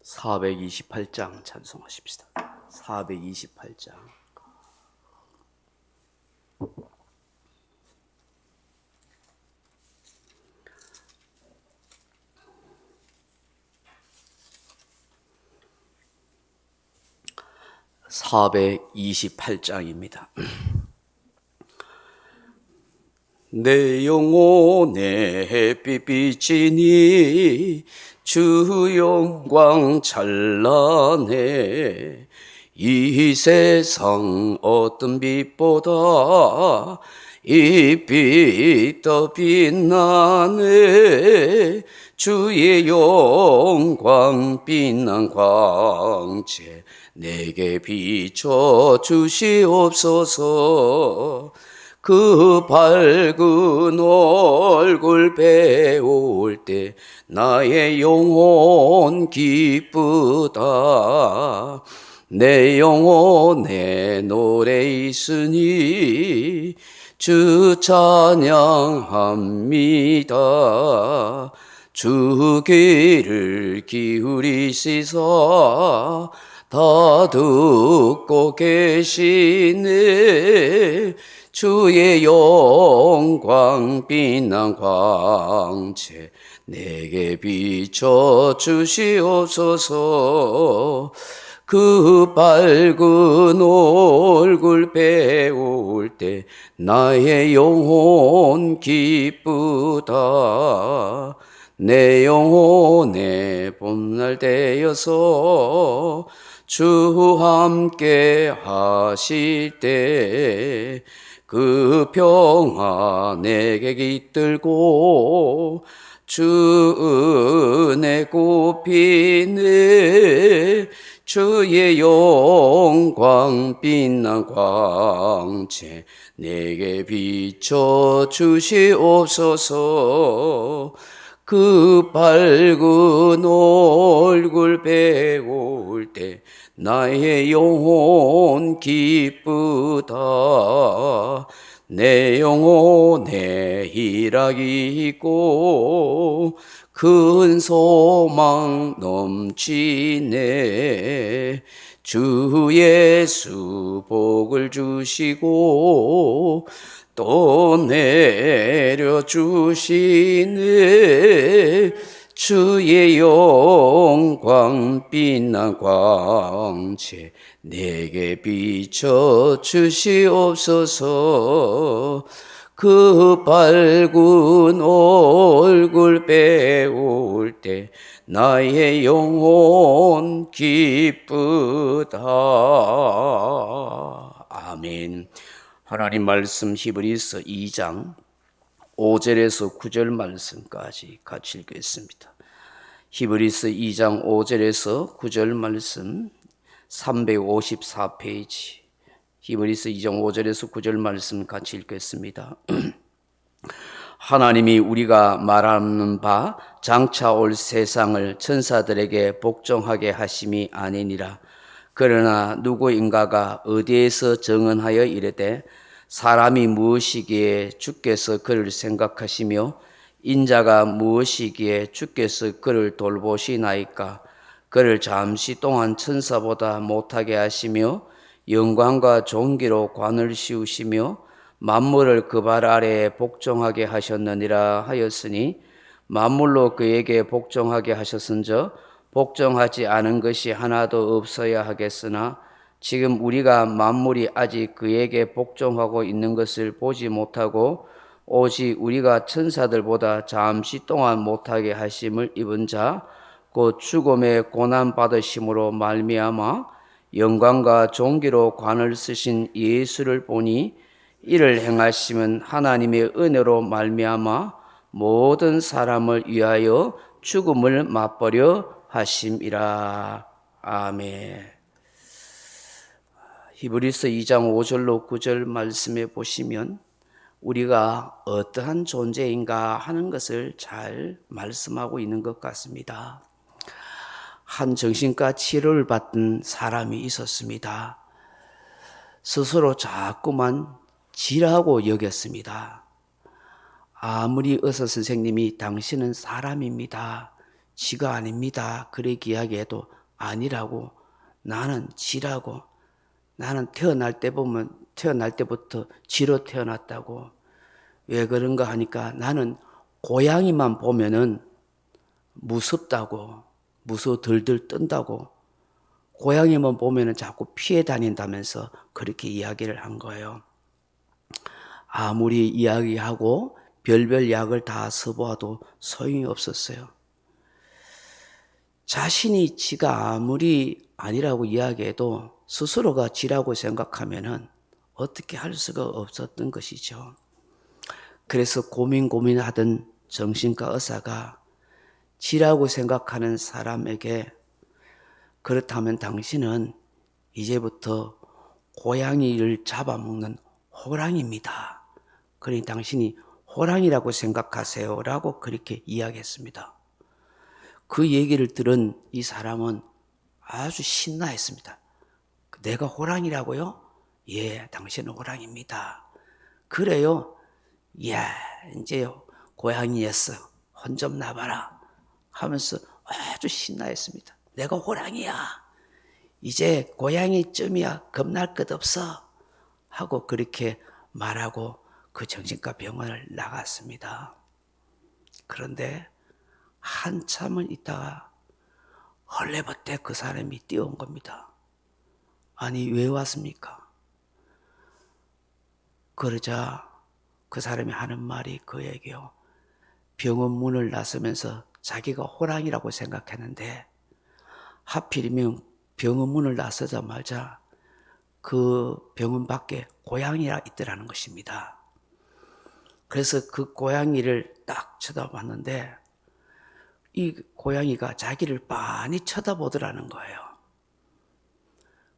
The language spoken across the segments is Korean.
428장 찬송하십시다. 428장. (428장입니다) 내 영혼의 햇빛 비치니 주 영광 찬란해. 이 세상 어떤 빛보다 이 빛 더 빛나네. 주의 영광 빛난 광채 내게 비춰 주시옵소서. 그 밝은 얼굴 배울 때 나의 영혼 기쁘다. 내 영혼에 노래 있으니 주 찬양합니다. 주 귀를 기울이시사 다 듣고 계시네. 주의 영광 빛난 광채 내게 비춰 주시옵소서. 그 밝은 얼굴 배울 때 나의 영혼 기쁘다. 내 영혼의 봄날 되어서 주 함께 하실 때 그 평화 내게 깃들고 주 은혜 굽히네. 주의 영광 빛난 광채 내게 비춰 주시옵소서. 그 밝은 얼굴 배울 때 나의 영혼 기쁘다. 내 영혼에 희락이 있고 큰 소망 넘치네. 주 예수 복을 주시고 또 내려주시네. 주의 영광 빛난 광채 내게 비춰 주시옵소서. 그 밝은 얼굴 배울 때 나의 영혼 기쁘다. 아멘. 하나님 말씀 히브리서 2장 5절에서 9절 말씀까지 같이 읽겠습니다. 히브리서 2장 5절에서 9절 말씀 354페이지. 히브리서 2장 5절에서 9절 말씀 같이 읽겠습니다. 하나님이 우리가 말하는 바 장차 올 세상을 천사들에게 복종하게 하심이 아니니라. 그러나 누구인가가 어디에서 정언하여 이르되 사람이 무엇이기에 주께서 그를 생각하시며 인자가 무엇이기에 주께서 그를 돌보시나이까. 그를 잠시 동안 천사보다 못하게 하시며 영광과 존귀로 관을 씌우시며 만물을 그 발 아래에 복종하게 하셨느니라 하였으니 만물로 그에게 복종하게 하셨은저 복종하지 않은 것이 하나도 없어야 하겠으나 지금 우리가 만물이 아직 그에게 복종하고 있는 것을 보지 못하고 오직 우리가 천사들보다 잠시 동안 못하게 하심을 입은 자 곧 죽음의 고난 받으심으로 말미암아 영광과 존귀로 관을 쓰신 예수를 보니 이를 행하심은 하나님의 은혜로 말미암아 모든 사람을 위하여 죽음을 맛보려 하심이라. 아멘. 히브리서 2장 5절로 9절 말씀에 보시면 우리가 어떠한 존재인가 하는 것을 잘 말씀하고 있는 것 같습니다. 한 정신과 치료를 받던 사람이 있었습니다. 스스로 자꾸만 지라고 여겼습니다. 아무리 의사 선생님이 당신은 사람입니다, 지가 아닙니다 그렇게 이야기해도 아니라고, 나는 지라고, 나는 태어날 때부터 지로 태어났다고. 왜 그런가 하니까 나는 고양이만 보면은 무섭다고, 무서워 덜덜 뜬다고, 고양이만 보면은 자꾸 피해 다닌다면서 그렇게 이야기를 한 거예요. 아무리 이야기하고 별별 약을 다 써보아도 소용이 없었어요. 자신이 지가 아무리 아니라고 이야기해도 스스로가 지라고 생각하면은 어떻게 할 수가 없었던 것이죠. 그래서 고민하던 정신과 의사가 지라고 생각하는 사람에게 그렇다면 당신은 이제부터 고양이를 잡아먹는 호랑이입니다. 그러니 당신이 호랑이라고 생각하세요 라고 그렇게 이야기했습니다. 그 얘기를 들은 이 사람은 아주 신나했습니다. 내가 호랑이라고요? 예, 당신은 호랑이입니다. 그래요? 예, 이제 고양이였어. 혼 좀 나봐라 하면서 아주 신나했습니다. 내가 호랑이야. 이제 고양이쯤이야. 겁날 것 없어. 하고 그렇게 말하고 그 정신과 병원을 나갔습니다. 그런데 한참을 있다가 헐레벌떡 그 사람이 뛰어온 겁니다. 아니, 왜 왔습니까? 그러자 그 사람이 하는 말이 그에게요. 병원 문을 나서면서 자기가 호랑이라고 생각했는데 하필이면 병원 문을 나서자마자 그 병원 밖에 고양이가 있더라는 것입니다. 그래서 그 고양이를 딱 쳐다봤는데 이 고양이가 자기를 빤히 쳐다보더라는 거예요.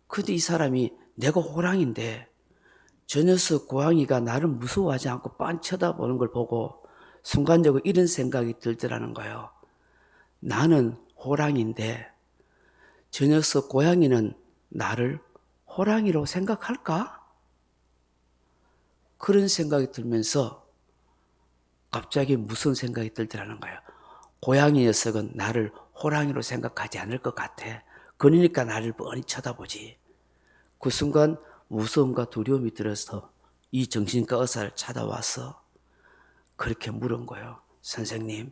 근데 이 사람이 내가 호랑이인데 저 녀석 고양이가 나를 무서워하지 않고 빤히 쳐다보는 걸 보고 순간적으로 이런 생각이 들더라는 거예요. 나는 호랑이인데 저 녀석 고양이는 나를 호랑이로 생각할까? 그런 생각이 들면서 갑자기 무슨 생각이 들더라는 거예요. 고양이 녀석은 나를 호랑이로 생각하지 않을 것 같아. 그러니까 나를 뻔히 쳐다보지. 그 순간 무서움과 두려움이 들어서 이 정신과 의사를 찾아와서 그렇게 물은 거예요. 선생님,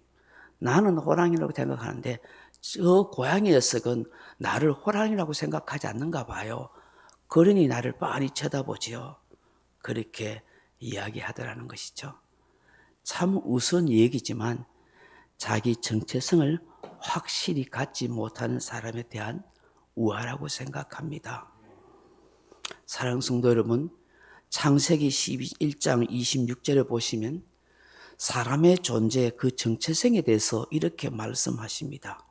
나는 호랑이라고 생각하는데 저 고양이 녀석은 나를 호랑이라고 생각하지 않는가 봐요. 그러니 나를 빤히 쳐다보지요. 그렇게 이야기하더라는 것이죠. 참 우스운 얘기지만 자기 정체성을 확실히 갖지 못하는 사람에 대한 우화라고 생각합니다. 사랑하는 성도 여러분, 창세기 11장 26절에 보시면 사람의 존재 그 정체성에 대해서 이렇게 말씀하십니다.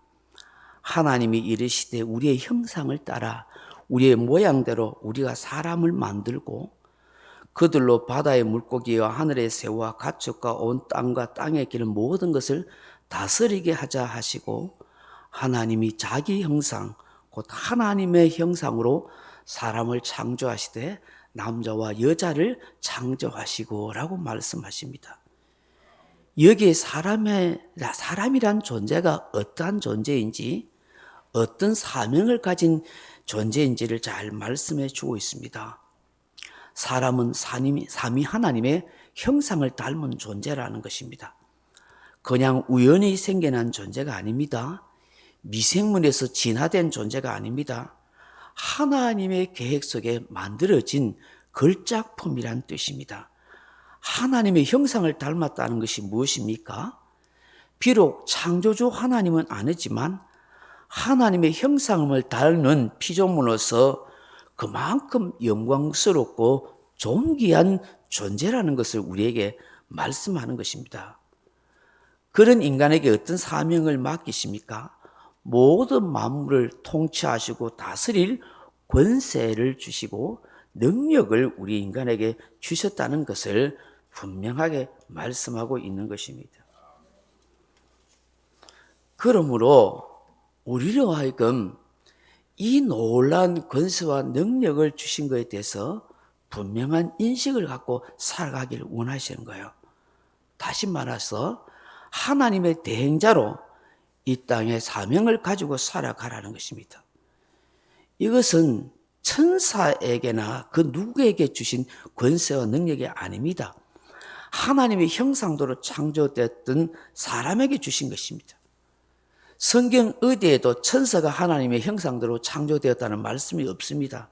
하나님이 이르시되 우리의 형상을 따라 우리의 모양대로 우리가 사람을 만들고 그들로 바다의 물고기와 하늘의 새와 가축과 온 땅과 땅에 기는 모든 것을 다스리게 하자 하시고 하나님이 자기 형상 곧 하나님의 형상으로 사람을 창조하시되 남자와 여자를 창조하시고 라고 말씀하십니다. 여기에 사람이란 존재가 어떠한 존재인지 어떤 사명을 가진 존재인지를 잘 말씀해 주고 있습니다. 사람은 삼위 하나님의 형상을 닮은 존재라는 것입니다. 그냥 우연히 생겨난 존재가 아닙니다. 미생물에서 진화된 존재가 아닙니다. 하나님의 계획 속에 만들어진 걸작품이란 뜻입니다. 하나님의 형상을 닮았다는 것이 무엇입니까? 비록 창조주 하나님은 아니지만 하나님의 형상을 닮은 피조물로서 그만큼 영광스럽고 존귀한 존재라는 것을 우리에게 말씀하는 것입니다. 그런 인간에게 어떤 사명을 맡기십니까? 모든 만물을 통치하시고 다스릴 권세를 주시고 능력을 우리 인간에게 주셨다는 것을 분명하게 말씀하고 있는 것입니다. 그러므로 우리로 하여금 이 놀라운 권세와 능력을 주신 것에 대해서 분명한 인식을 갖고 살아가기를 원하시는 거예요. 다시 말해서 하나님의 대행자로 이 땅에 사명을 가지고 살아가라는 것입니다. 이것은 천사에게나 그 누구에게 주신 권세와 능력이 아닙니다. 하나님의 형상대로 창조됐던 사람에게 주신 것입니다. 성경 어디에도 천사가 하나님의 형상대로 창조되었다는 말씀이 없습니다.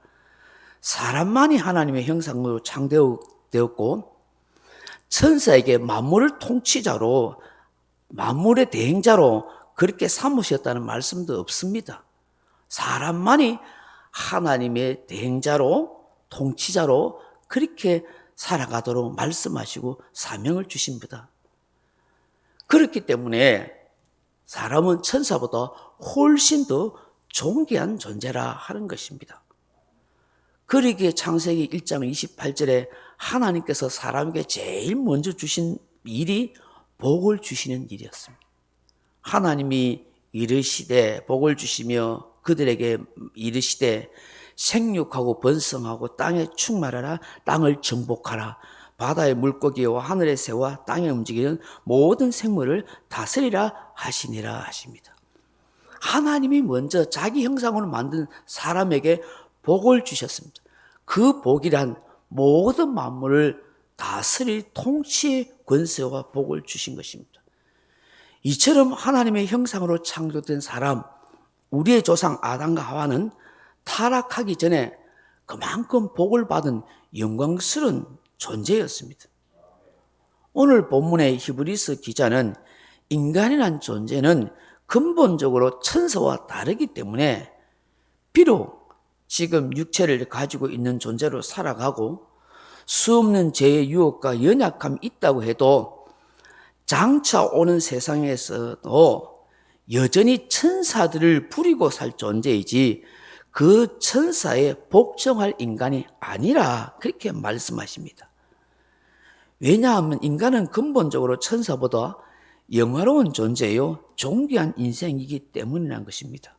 사람만이 하나님의 형상으로 창조되었고 천사에게 만물을 통치자로 만물의 대행자로 그렇게 삼으셨다는 말씀도 없습니다. 사람만이 하나님의 대행자로 통치자로 그렇게 살아가도록 말씀하시고 사명을 주십니다. 그렇기 때문에 사람은 천사보다 훨씬 더 존귀한 존재라 하는 것입니다. 그러기에 창세기 1장 28절에 하나님께서 사람에게 제일 먼저 주신 일이 복을 주시는 일이었습니다. 하나님이 이르시되 복을 주시며 그들에게 이르시되 생육하고 번성하고 땅에 충만하라 땅을 정복하라 바다의 물고기와 하늘의 새와 땅에 움직이는 모든 생물을 다스리라 하시니라 하십니다. 하나님이 먼저 자기 형상으로 만든 사람에게 복을 주셨습니다. 그 복이란 모든 만물을 다스릴 통치의 권세와 복을 주신 것입니다. 이처럼 하나님의 형상으로 창조된 사람, 우리의 조상 아담과 하와는 타락하기 전에 그만큼 복을 받은 영광스러운 존재였습니다. 오늘 본문의 히브리서 기자는 인간이란 존재는 근본적으로 천사와 다르기 때문에 비록 지금 육체를 가지고 있는 존재로 살아가고 수없는 죄의 유혹과 연약함이 있다고 해도 장차 오는 세상에서도 여전히 천사들을 부리고 살 존재이지 그 천사에 복종할 인간이 아니라 그렇게 말씀하십니다. 왜냐하면 인간은 근본적으로 천사보다 영화로운 존재요 존귀한 인생이기 때문이라는 것입니다.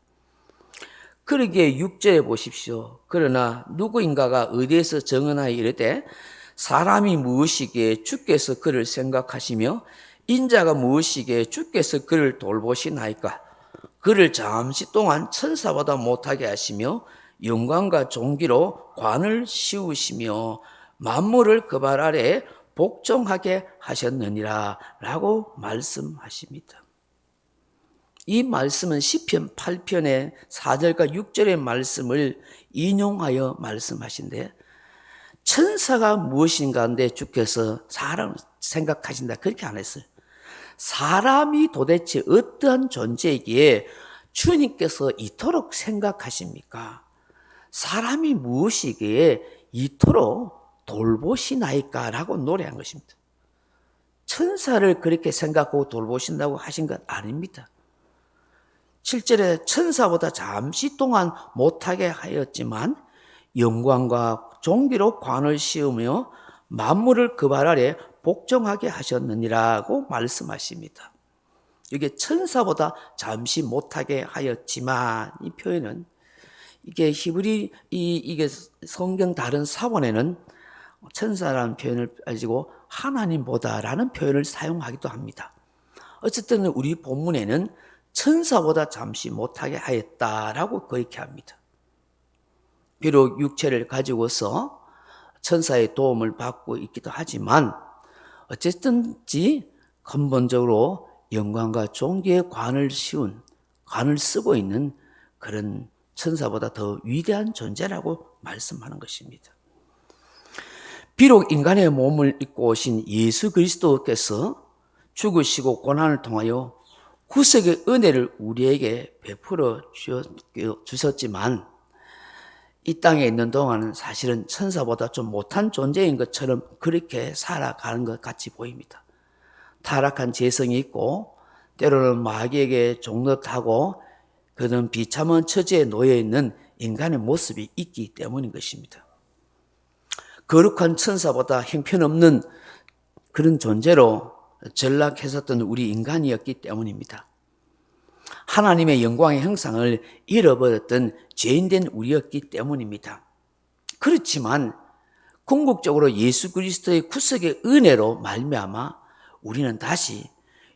그러기에 6절에 보십시오. 그러나 누구인가가 어디에서 정언하여 이르되 사람이 무엇이기에 주께서 그를 생각하시며 인자가 무엇이기에 주께서 그를 돌보시나이까. 그를 잠시 동안 천사보다 못하게 하시며 영광과 존귀로 관을 씌우시며 만물을 그 발 아래에 복종하게 하셨느니라 라고 말씀하십니다. 이 말씀은 시편 8편의 4절과 6절의 말씀을 인용하여 말씀하신데 천사가 무엇인가 한데 주께서 사람을 생각하신다 그렇게 안 했어요. 사람이 도대체 어떠한 존재이기에 주님께서 이토록 생각하십니까? 사람이 무엇이기에 이토록 돌보시나이까? 라고 노래한 것입니다. 천사를 그렇게 생각하고 돌보신다고 하신 것 아닙니다. 7절에 천사보다 잠시 동안 못하게 하였지만 영광과 존귀로 관을 씌우며 만물을 그 발 아래 복종하게 하셨느니라고 말씀하십니다. 이게 천사보다 잠시 못하게 하였지만 이 표현은 이게 히브리 이게 성경 다른 사본에는 천사라는 표현을 가지고 하나님보다라는 표현을 사용하기도 합니다. 어쨌든 우리 본문에는 천사보다 잠시 못하게 하였다라고 그렇게 합니다. 비록 육체를 가지고서 천사의 도움을 받고 있기도 하지만 어쨌든지 근본적으로 영광과 존귀의 관을 쓰고 있는 그런 천사보다 더 위대한 존재라고 말씀하는 것입니다. 비록 인간의 몸을 입고 오신 예수 그리스도께서 죽으시고 고난을 통하여 구속의 은혜를 우리에게 베풀어 주셨지만 이 땅에 있는 동안은 사실은 천사보다 좀 못한 존재인 것처럼 그렇게 살아가는 것 같이 보입니다. 타락한 재성이 있고 때로는 마귀에게 종노하고 그런 비참한 처지에 놓여 있는 인간의 모습이 있기 때문인 것입니다. 거룩한 천사보다 형편없는 그런 존재로 전락했었던 우리 인간이었기 때문입니다. 하나님의 영광의 형상을 잃어버렸던 죄인된 우리였기 때문입니다. 그렇지만 궁극적으로 예수 그리스도의 구속의 은혜로 말미암아 우리는 다시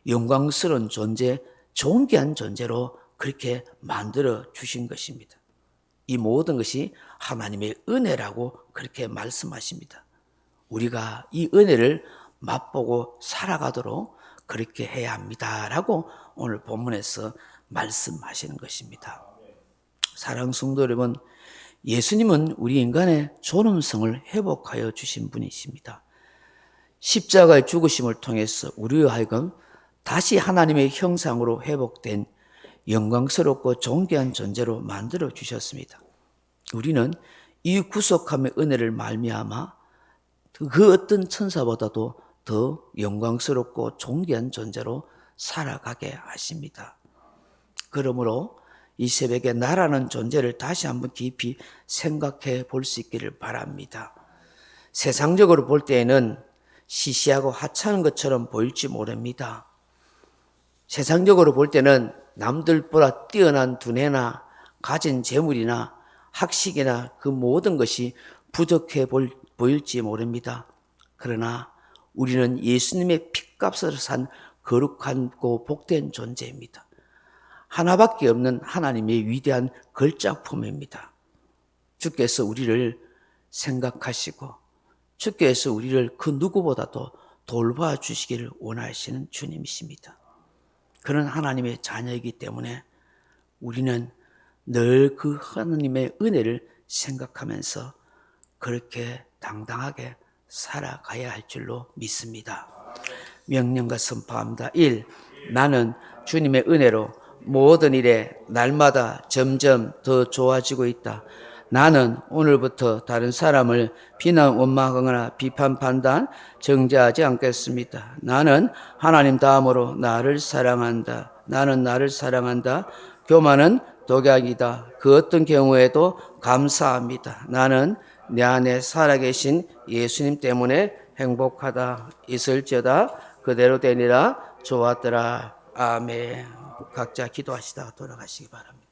영광스러운 존재, 존귀한 존재로 그렇게 만들어 주신 것입니다. 이 모든 것이 하나님의 은혜라고 그렇게 말씀하십니다. 우리가 이 은혜를 맛보고 살아가도록 그렇게 해야 합니다라고 오늘 본문에서 말씀하시는 것입니다. 사랑하는 성도 여러분, 예수님은 우리 인간의 존엄성을 회복하여 주신 분이십니다. 십자가의 죽으심을 통해서 우리로 하여금 다시 하나님의 형상으로 회복된 영광스럽고 존귀한 존재로 만들어 주셨습니다. 우리는 이 구속함의 은혜를 말미암아 그 어떤 천사보다도 더 영광스럽고 존귀한 존재로 살아가게 하십니다. 그러므로 이 새벽에 나라는 존재를 다시 한번 깊이 생각해 볼 수 있기를 바랍니다. 세상적으로 볼 때에는 시시하고 하찮은 것처럼 보일지 모릅니다. 세상적으로 볼 때는 남들보다 뛰어난 두뇌나 가진 재물이나 학식이나 그 모든 것이 부족해 보일지 모릅니다. 그러나 우리는 예수님의 피값으로 산 거룩하고 복된 존재입니다. 하나밖에 없는 하나님의 위대한 걸작품입니다. 주께서 우리를 생각하시고 주께서 우리를 그 누구보다도 돌봐주시기를 원하시는 주님이십니다. 그런 하나님의 자녀이기 때문에 우리는 늘 그 하나님의 은혜를 생각하면서 그렇게 당당하게 살아가야 할 줄로 믿습니다. 명령과 선포합니다. 1. 나는 주님의 은혜로 모든 일에 날마다 점점 더 좋아지고 있다. 나는 오늘부터 다른 사람을 비난, 원망하거나 비판, 판단, 정죄하지 않겠습니다. 나는 하나님 다음으로 나를 사랑한다. 나는 나를 사랑한다. 교만은 독약이다. 그 어떤 경우에도 감사합니다. 나는 내 안에 살아계신 예수님 때문에 행복하다. 있을지어다 그대로 되니라. 좋았더라. 아멘. 각자 기도하시다가 돌아가시기 바랍니다.